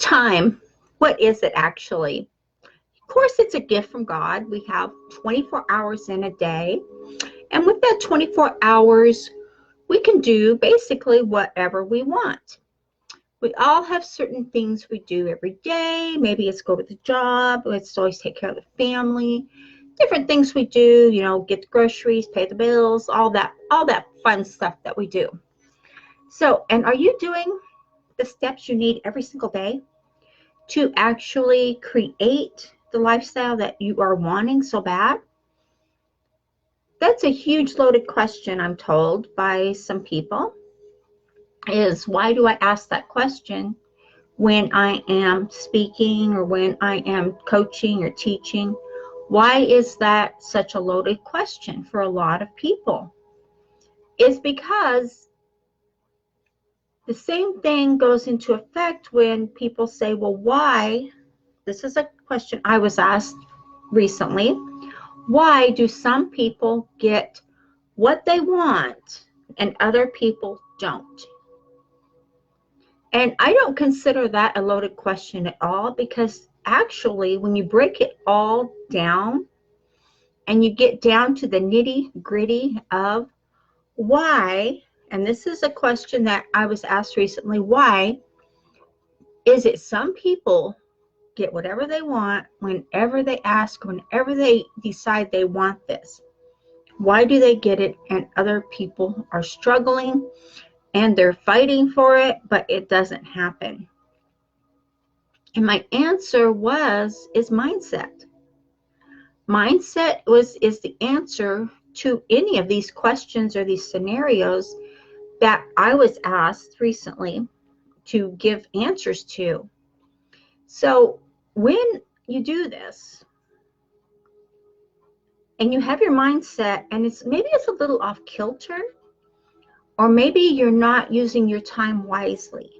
Time, what is it actually? Of course, it's a gift from God. We have 24 hours in a day. And with that 24 hours, we can do basically whatever we want. We all have certain things we do every day. Maybe it's go to the job. It's always take care of the family. Different things we do, get the groceries, pay the bills, all that fun stuff that we do. So, and are you doing the steps you need every single day to actually create the lifestyle that you are wanting so bad? That's a huge loaded question, I'm told by some people. Is why do I ask that question when I am speaking or when I am coaching or teaching? Why is that such a loaded question for a lot of people? It's because the same thing goes into effect when people say, well, why? This is a question I was asked recently. Why do some people get what they want and other people don't? And I don't consider that a loaded question at all, because actually when you break it all down and you get down to the nitty-gritty of why, and this is a question that I was asked recently, why is it some people get whatever they want whenever they ask, whenever they decide they want this? Why do they get it and other people are struggling and they're fighting for it, but it doesn't happen? And my answer is mindset. Mindset is the answer to any of these questions or these scenarios that I was asked recently to give answers to. So when you do this and you have your mindset and maybe it's a little off kilter, or maybe you're not using your time wisely.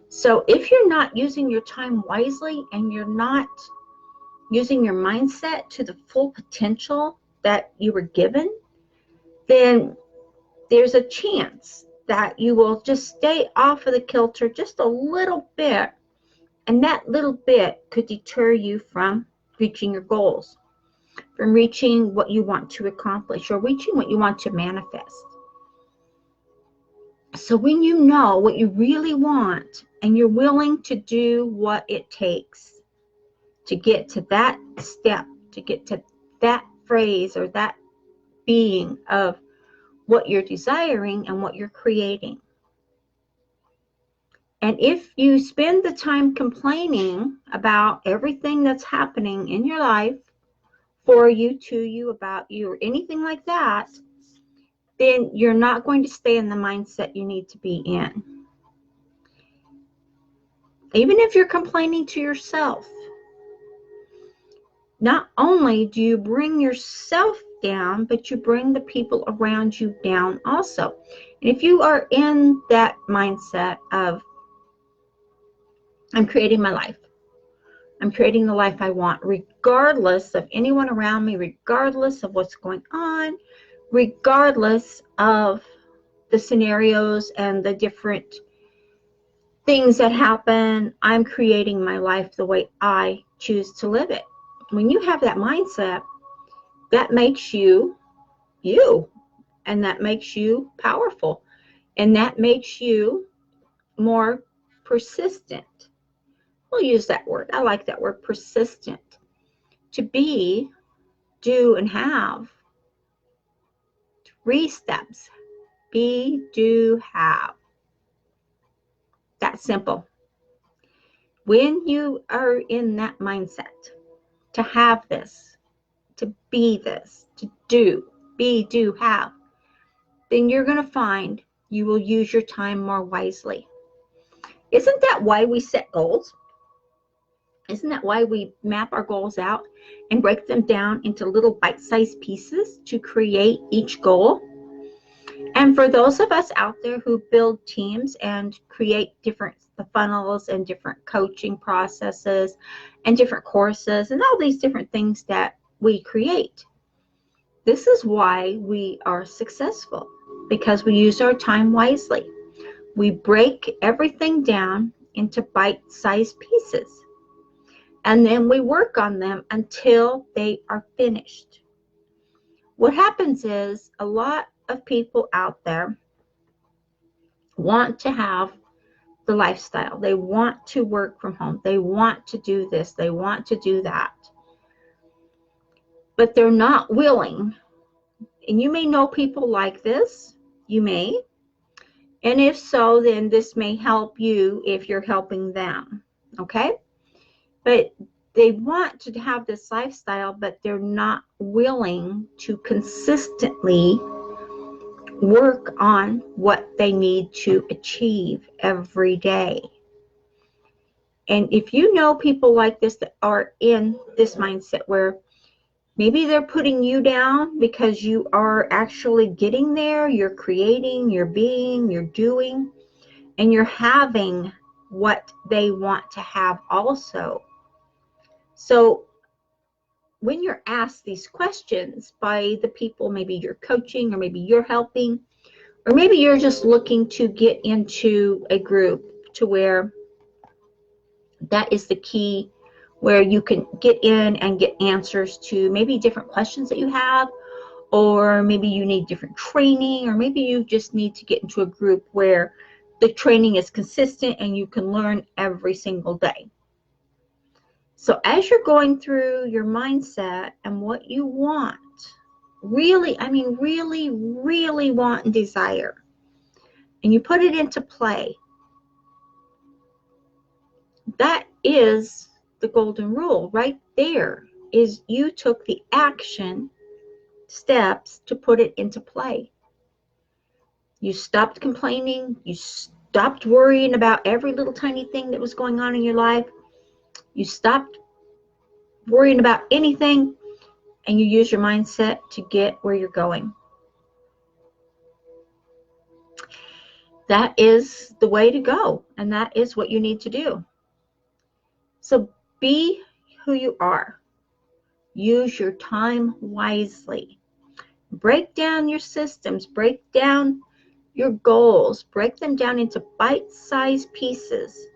So if you're not using your time wisely and you're not using your mindset to the full potential that you were given, then there's a chance that you will just stay off of the kilter just a little bit, and that little bit could deter you from reaching your goals, from reaching what you want to accomplish, or reaching what you want to manifest. So when you know what you really want and you're willing to do what it takes to get to that step, to get to that phrase or that being of what you're desiring and what you're creating. And if you spend the time complaining about everything that's happening in your life, for you, to you, about you, or anything like that, then you're not going to stay in the mindset you need to be in. Even if you're complaining to yourself, not only do you bring yourself down, but you bring the people around you down also. And if you are in that mindset of, I'm creating my life, I'm creating the life I want, regardless of anyone around me, regardless of what's going on, regardless of the scenarios and the different things that happen, I'm creating my life the way I choose to live it. When you have that mindset, that makes you you, and that makes you powerful, and that makes you more persistent. We'll use that word. I like that word, persistent. To be, do, and have. 3 steps. Be, do, have. That's simple. When you are in that mindset, to have this, to be this, to do, be, do, have, then you're going to find you will use your time more wisely. Isn't that why we set goals? Isn't that why we map our goals out and break them down into little bite-sized pieces to create each goal? And for those of us out there who build teams and create different funnels and different coaching processes and different courses and all these different things that we create, this is why we are successful, because we use our time wisely. We break everything down into bite-sized pieces. And then we work on them until they are finished. What happens is a lot of people out there want to have the lifestyle. They want to work from home. They want to do this. They want to do that. But they're not willing. And you may know people like this. You may. And if so, then this may help you if you're helping them. Okay? But they want to have this lifestyle, but they're not willing to consistently work on what they need to achieve every day. And if you know people like this that are in this mindset where maybe they're putting you down because you are actually getting there, you're creating, you're being, you're doing, and you're having what they want to have also. So when you're asked these questions by the people, maybe you're coaching or maybe you're helping, or maybe you're just looking to get into a group to where that is the key, where you can get in and get answers to maybe different questions that you have, or maybe you need different training, or maybe you just need to get into a group where the training is consistent and you can learn every single day. So as you're going through your mindset and what you want, really, I mean, really, really want and desire, and you put it into play, that is the golden rule right there. Is you took the action steps to put it into play. You stopped complaining. You stopped worrying about every little tiny thing that was going on in your life. You stopped worrying about anything, and you use your mindset to get where you're going. That is the way to go, and that is what you need to do. So be who you are. Use your time wisely. Break down your systems. Break down your goals. Break them down into bite-sized pieces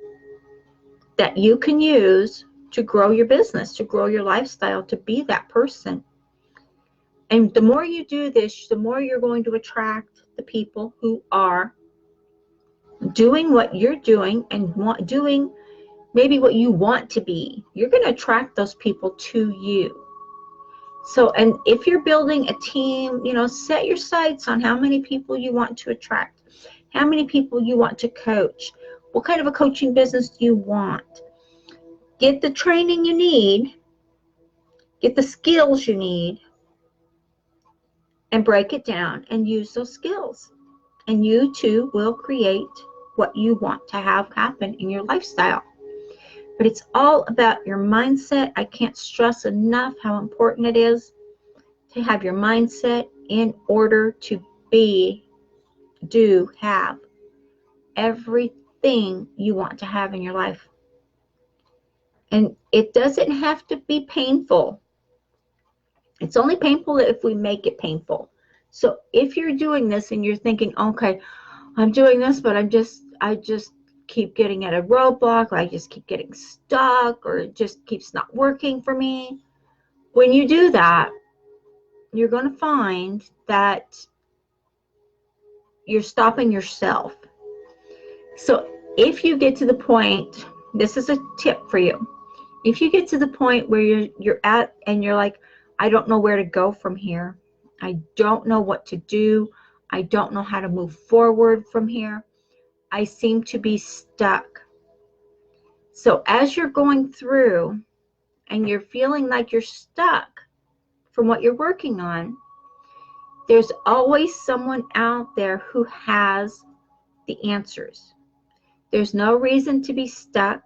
that you can use to grow your business, to grow your lifestyle, to be that person. And the more you do this, the more you're going to attract the people who are doing what you're doing and doing maybe what you want to be. You're going to attract those people to you. So, and if you're building a team, set your sights on how many people you want to attract, how many people you want to coach, what kind of a coaching business do you want. Get the training you need, get the skills you need, and break it down and use those skills. And you too will create what you want to have happen in your lifestyle. But it's all about your mindset. I can't stress enough how important it is to have your mindset in order to have everything you want to have in your life. And it doesn't have to be painful. It's only painful if we make it painful. So if you're doing this and you're thinking, okay, I'm doing this, but I just keep getting at a roadblock, or I just keep getting stuck, or it just keeps not working for me. When you do that, you're going to find that you're stopping yourself. So if you get to the point, this is a tip for you. If you get to the point where you're at and you're like, I don't know where to go from here. I don't know what to do. I don't know how to move forward from here. I seem to be stuck. So as you're going through and you're feeling like you're stuck from what you're working on, there's always someone out there who has the answers. There's no reason to be stuck,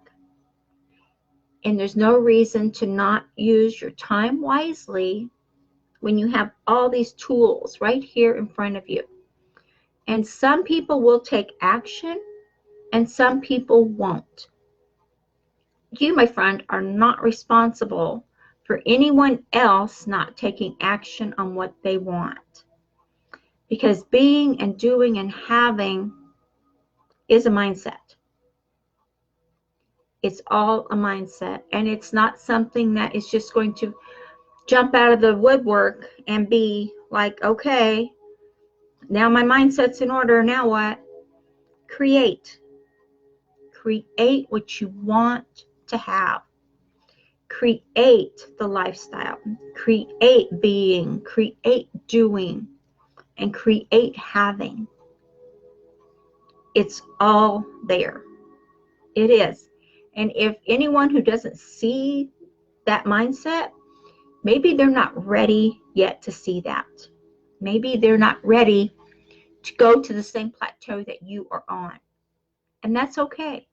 and there's no reason to not use your time wisely when you have all these tools right here in front of you. And some people will take action and some people won't. You, my friend, are not responsible for anyone else not taking action on what they want. Because being and doing and having is a mindset. It's all a mindset, and it's not something that is just going to jump out of the woodwork and be like, okay, now my mindset's in order. Now what? Create. Create what you want to have. Create the lifestyle. Create being. Create doing. And create having. It's all there. It is. And if anyone who doesn't see that mindset, maybe they're not ready yet to see that. Maybe they're not ready to go to the same plateau that you are on. And that's okay.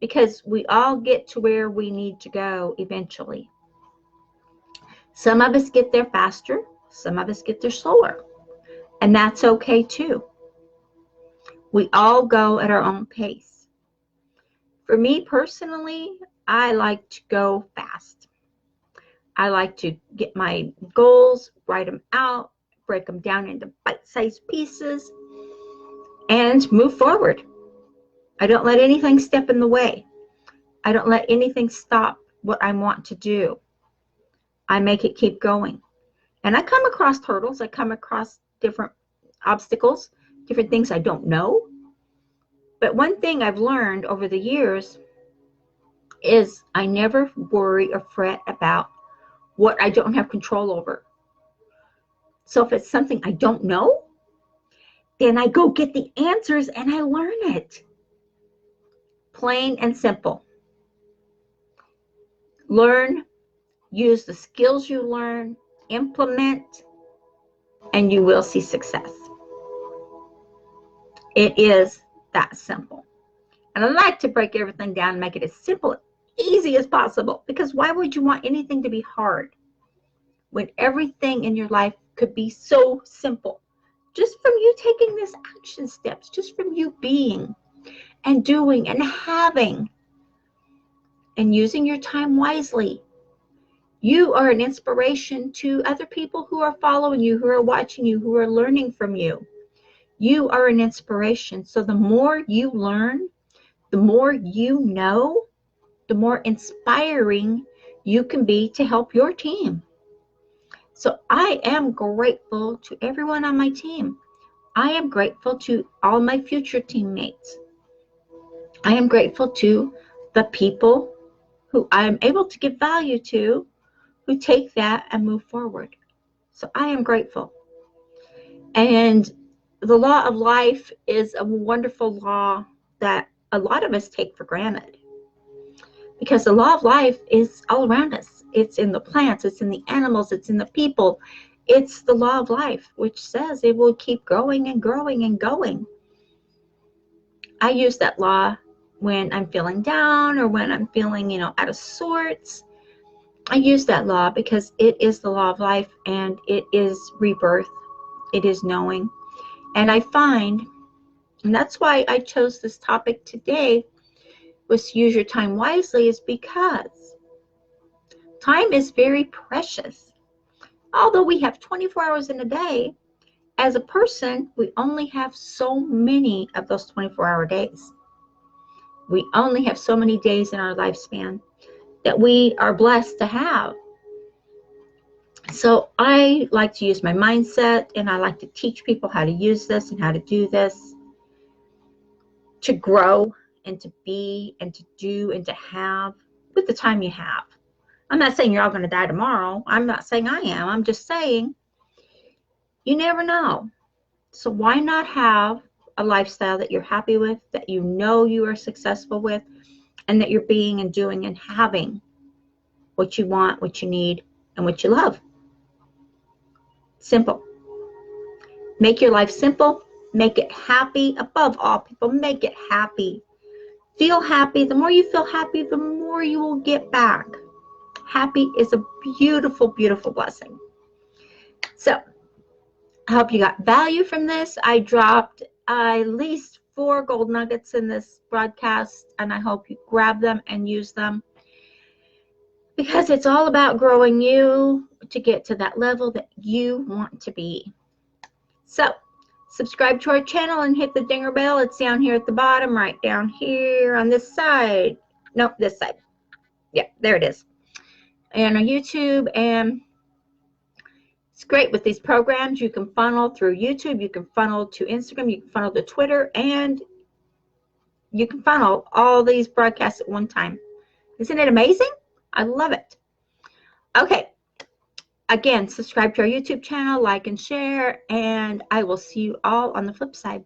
Because we all get to where we need to go eventually. Some of us get there faster. Some of us get there slower. And that's okay too. We all go at our own pace. For me personally, I like to go fast. I like to get my goals, write them out, break them down into bite-sized pieces, and move forward. I don't let anything step in the way. I don't let anything stop what I want to do. I make it keep going. And I come across hurdles. I come across different obstacles, different things I don't know. But one thing I've learned over the years is I never worry or fret about what I don't have control over. So if it's something I don't know, then I go get the answers and I learn it. Plain and simple. Learn, use the skills you learn, implement, and you will see success. It is that simple. And I like to break everything down and make it as simple, easy as possible. Because why would you want anything to be hard when everything in your life could be so simple? Just from you taking these action steps, just from you being and doing and having and using your time wisely. You are an inspiration to other people who are following you, who are watching you, who are learning from you. You are an inspiration. So the more you learn, the more you know, the more inspiring you can be to help your team. So I am grateful to everyone on my team. I am grateful to all my future teammates. I am grateful to the people who I am able to give value to, who take that and move forward. So I am grateful. And the law of life is a wonderful law that a lot of us take for granted. Because the law of life is all around us. It's in the plants, it's in the animals, it's in the people. It's the law of life, which says it will keep growing and growing and going. I use that law when I'm feeling down or when I'm feeling, out of sorts. I use that law because it is the law of life and it is rebirth. It is knowing. And I find, and that's why I chose this topic today, was use your time wisely, is because time is very precious. Although we have 24 hours in a day, as a person, we only have so many of those 24-hour days. We only have so many days in our lifespan that we are blessed to have. So I like to use my mindset, and I like to teach people how to use this and how to do this to grow and to be and to do and to have with the time you have. I'm not saying you're all going to die tomorrow. I'm not saying I am. I'm just saying you never know. So why not have a lifestyle that you're happy with, that you know you are successful with, and that you're being and doing and having what you want, what you need, and what you love. Simple. Make your life simple. Make it happy. Above all, people, make it happy. Feel happy. The more you feel happy, the more you will get back. Happy is a beautiful, beautiful blessing. So I hope you got value from this. I dropped at least 4 gold nuggets in this broadcast, and I hope you grab them and use them, because it's all about growing you to get to that level that you want to be. So Subscribe to our channel and hit the dinger bell. It's down here at the bottom, right down here on this side. Nope, this side. Yeah, there it is. And on YouTube, and it's great with these programs. You can funnel through YouTube, you can funnel to Instagram, you can funnel to Twitter, and you can funnel all these broadcasts at one time. Isn't it amazing? I love it. Okay. Again, subscribe to our YouTube channel, like and share, and I will see you all on the flip side.